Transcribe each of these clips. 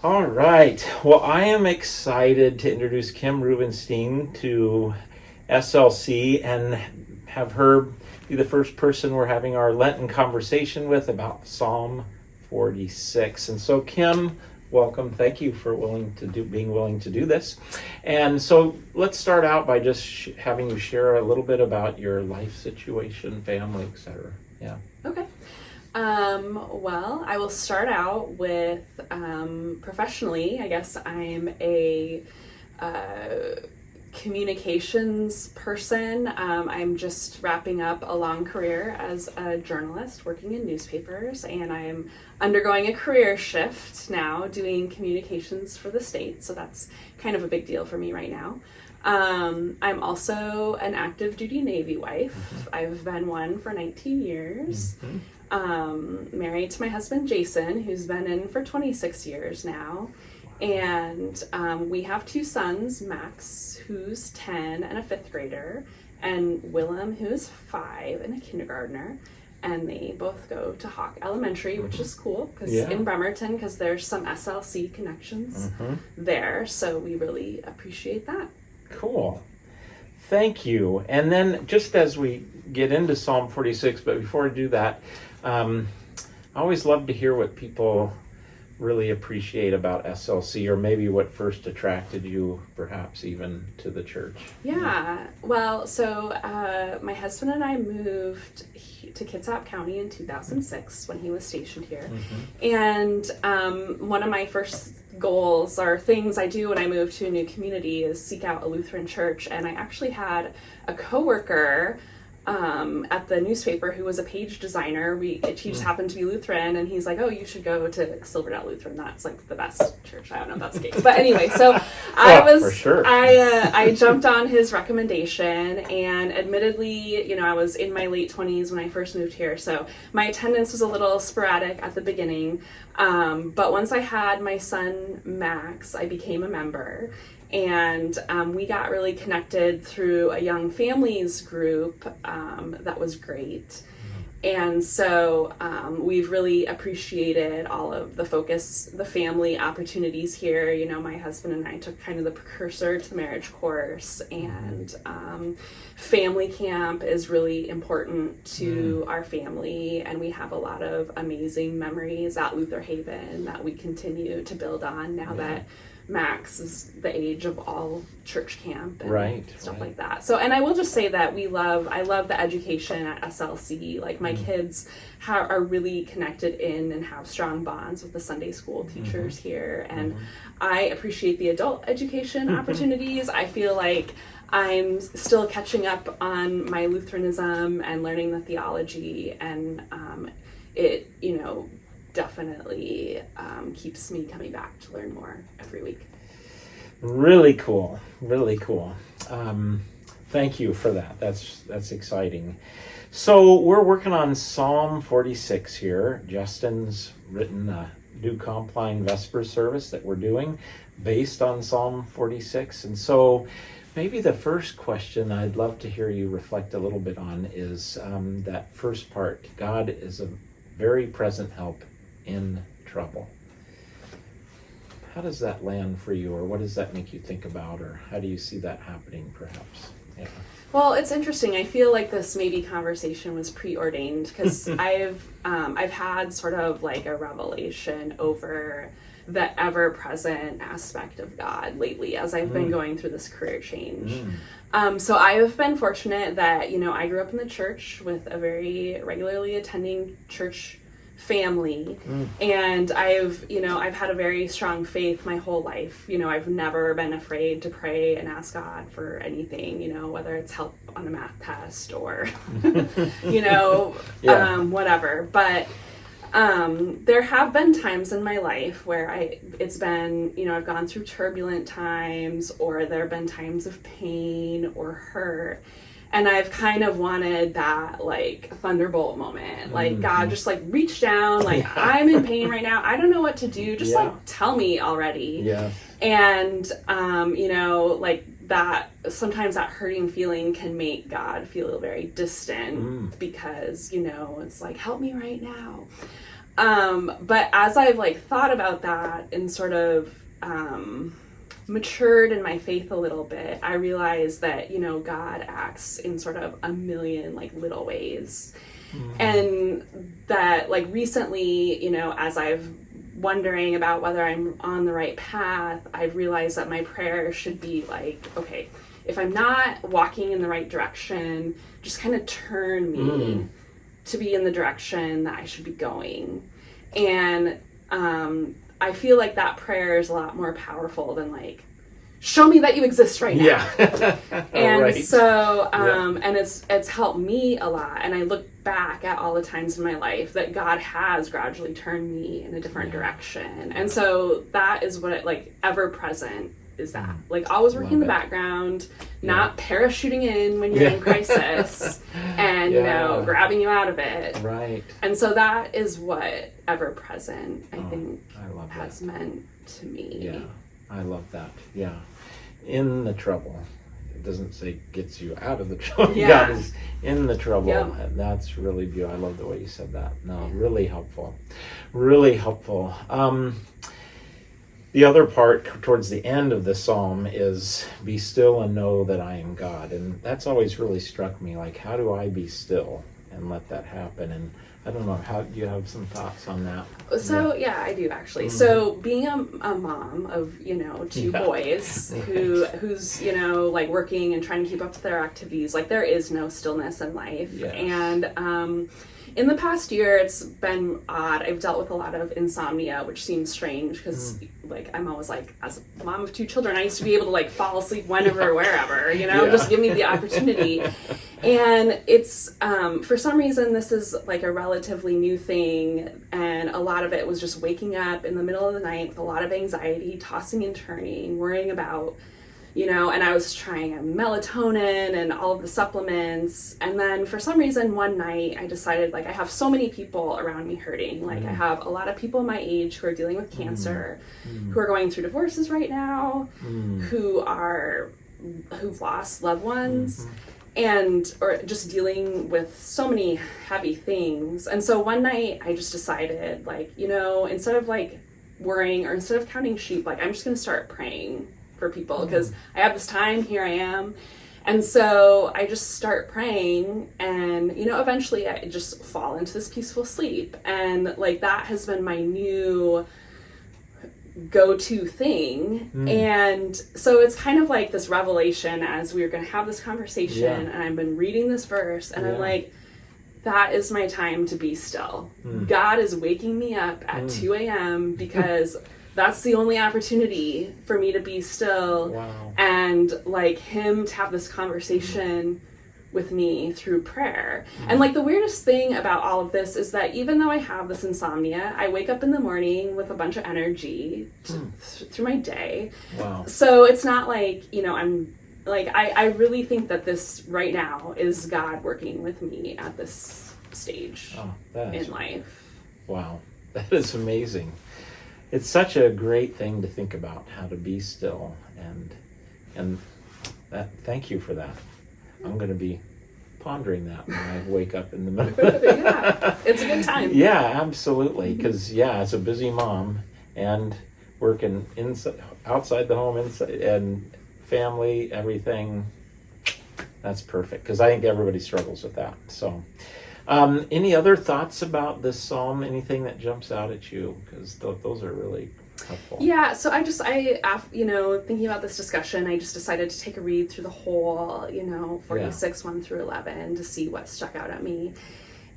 All right. Well, I am excited to introduce Kim Rubenstein to SLC and have her be the first person we're having our Lenten conversation with about Psalm 46. And so, Kim, welcome. Thank you for being willing to do this. And so, let's start out by just having you share a little bit about your life situation, family, etc. Yeah. Okay. Well, I will start out with professionally. I guess I'm a communications person. I'm just wrapping up a long career as a journalist working in newspapers, and I'm undergoing a career shift now doing communications for the state. So that's kind of a big deal for me right now. I'm also an active duty Navy wife. Mm-hmm. I've been one for 19 years. Mm-hmm. Married to my husband Jason, who's been in for 26 years now. And we have two sons, Max, who's 10 and a fifth grader, and Willem, who is 5 and a kindergartner. And they both go to Hawk Elementary, which is cool because in Bremerton, because there's some SLC connections there. So we really appreciate that. Cool. Thank you. And then just as we get into Psalm 46, but before I do that, I always love to hear what people really appreciate about SLC, or maybe what first attracted you perhaps even to the church. Yeah. Well, so my husband and I moved to Kitsap County in 2006 when he was stationed here. Mm-hmm. And one of my first goals or things I do when I move to a new community is seek out a Lutheran church. And I actually had a coworker at the newspaper who was a page designer. He just happened to be Lutheran, and he's like, "Oh, you should go to Silverdale Lutheran. That's like the best church." I don't know if that's the case, but anyway, so I jumped on his recommendation, and admittedly, I was in my late 20s when I first moved here, so my attendance was a little sporadic at the beginning. But once I had my son Max, I became a member. And we got really connected through a young families group that was great. And so we've really appreciated all of the family opportunities here. My husband and I took kind of the precursor to the marriage course, and family camp is really important to our family. And we have a lot of amazing memories at Luther Haven that we continue to build on now that Max is the age of all church camp and stuff like that. So, and I will just say that I love the education at SLC. Like my kids are really connected in and have strong bonds with the Sunday school teachers here. And I appreciate the adult education opportunities. I feel like I'm still catching up on my Lutheranism and learning the theology, and it, definitely keeps me coming back to learn more every week. Really cool. Thank you for that. That's exciting. So we're working on Psalm 46 here. Justin's written a new Compline Vesper service that we're doing based on Psalm 46. And so maybe the first question I'd love to hear you reflect a little bit on is that first part. God is a very present help in trouble. How does that land for you, or what does that make you think about, or how do you see that happening perhaps? Yeah. Well, it's interesting. I feel like this maybe conversation was preordained because I've had sort of like a revelation over the ever-present aspect of God lately as I've been going through this career change. So I have been fortunate that, I grew up in the church with a very regularly attending church family, and I've had a very strong faith my whole life. I've never been afraid to pray and ask God for anything, whether it's help on a math test or whatever. But there have been times in my life where it's been, I've gone through turbulent times, or there have been times of pain or hurt. And I've kind of wanted that like thunderbolt moment, like God just like reach down, like I'm in pain right now. I don't know what to do. Just like tell me already. Yeah. And, like that, sometimes that hurting feeling can make God feel very distant because, it's like, help me right now. But as I've like thought about that and sort of matured in my faith a little bit, I realized that, you know, God acts in sort of a million like little ways. And that like recently, you know, as I've wondering about whether I'm on the right path, I've realized that my prayer should be like, okay, if I'm not walking in the right direction, just kind of turn me to be in the direction that I should be going. And I feel like that prayer is a lot more powerful than like, show me that you exist right now. Yeah. And right. so, and it's helped me a lot. And I look back at all the times in my life that God has gradually turned me in a different direction. And so that is what it like ever present is that like always working in the background, not parachuting in when you're in crisis and, you know, grabbing you out of it. Right. And so that is what ever present, I think, I has meant to me. Yeah. I love that. Yeah. In the trouble. It doesn't say gets you out of the trouble. Yeah. God is in the trouble. Yep. And that's really beautiful. I love the way you said that. No, really helpful. Really helpful. The other part towards the end of the psalm is be still and know that I am God. And that's always really struck me. Like, how do I be still and let that happen? And I don't know, how do you have some thoughts on that? So yeah, I do actually. So being a mom of, you know, two boys who's, you know, like working and trying to keep up with their activities, like there is no stillness in life. Yes. And in the past year, it's been odd. I've dealt with a lot of insomnia, which seems strange because like I'm always like, as a mom of two children, I used to be able to like fall asleep whenever, wherever, you know, just give me the opportunity. And it's, for some reason, this is like a relatively new thing. And a lot of it was just waking up in the middle of the night with a lot of anxiety, tossing and turning, worrying about, you know, and I was trying melatonin and all of the supplements. And then for some reason, one night I decided like I have so many people around me hurting. Like I have a lot of people my age who are dealing with cancer, who are going through divorces right now, who've lost loved ones. And or just dealing with so many heavy things. And so one night I just decided like, you know, instead of like worrying or instead of counting sheep, like I'm just going to start praying for people because I have this time, here I am. And so I just start praying and, you know, eventually I just fall into this peaceful sleep. And like that has been my new go-to thing. And so it's kind of like this revelation as we were going to have this conversation and I've been reading this verse and I'm like, that is my time to be still. God is waking me up at 2 a.m. because that's the only opportunity for me to be still and like him to have this conversation with me through prayer. And like the weirdest thing about all of this is that even though I have this insomnia, I wake up in the morning with a bunch of energy through my day. So it's not like, you know, I'm like, I really think that this right now is God working with me at this stage in life. Wow, that is amazing. It's such a great thing to think about, how to be still, and that. Thank you for that. I'm going to be pondering that when I wake up in the middle. Yeah, it's a good time. Yeah, absolutely. Because as a busy mom and working inside, outside the home, inside, and family, everything, that's perfect. Because I think everybody struggles with that. So, any other thoughts about this psalm? Anything that jumps out at you? Because those are really helpful. Yeah, so you know, thinking about this discussion, I just decided to take a read through the whole, you know, 46, 1 through 11 to see what stuck out at me.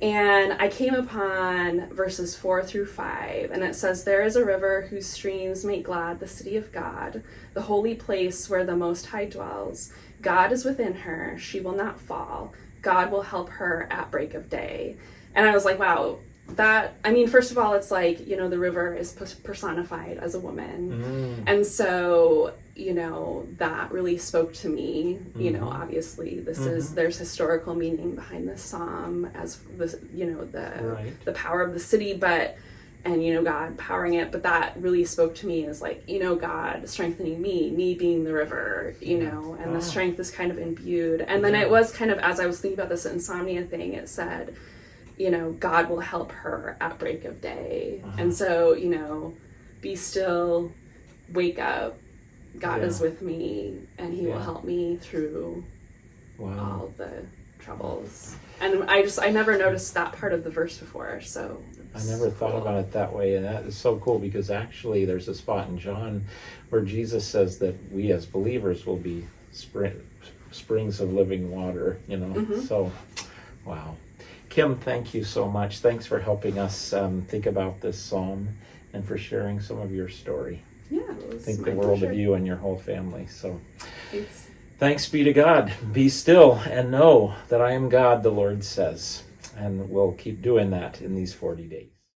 And I came upon verses 4 through 5, and it says, "There is a river whose streams make glad the city of God, the holy place where the Most High dwells. God is within her, she will not fall. God will help her at break of day." And I was like, wow, that, I mean, first of all, it's like, you know, the river is personified as a woman. And so, you know, that really spoke to me. You know, obviously there's historical meaning behind this psalm as this, you know, the power of the city, and, you know, God powering it. But that really spoke to me as like, you know, God strengthening me being the river, you know, and the strength is kind of imbued. And then it was kind of, as I was thinking about this insomnia thing, it said, God will help her at break of day. And so, be still, wake up. God is with me, and he will help me through all the troubles. And I never noticed that part of the verse before, so I never thought about it that way, and that is so cool, because actually there's a spot in John where Jesus says that we as believers will be springs of living water, So, wow. Kim, thank you so much. Thanks for helping us think about this psalm and for sharing some of your story. Yeah, I think the world of you and your whole family. So, thanks. Thanks be to God. Be still and know that I am God, the Lord says. And we'll keep doing that in these 40 days.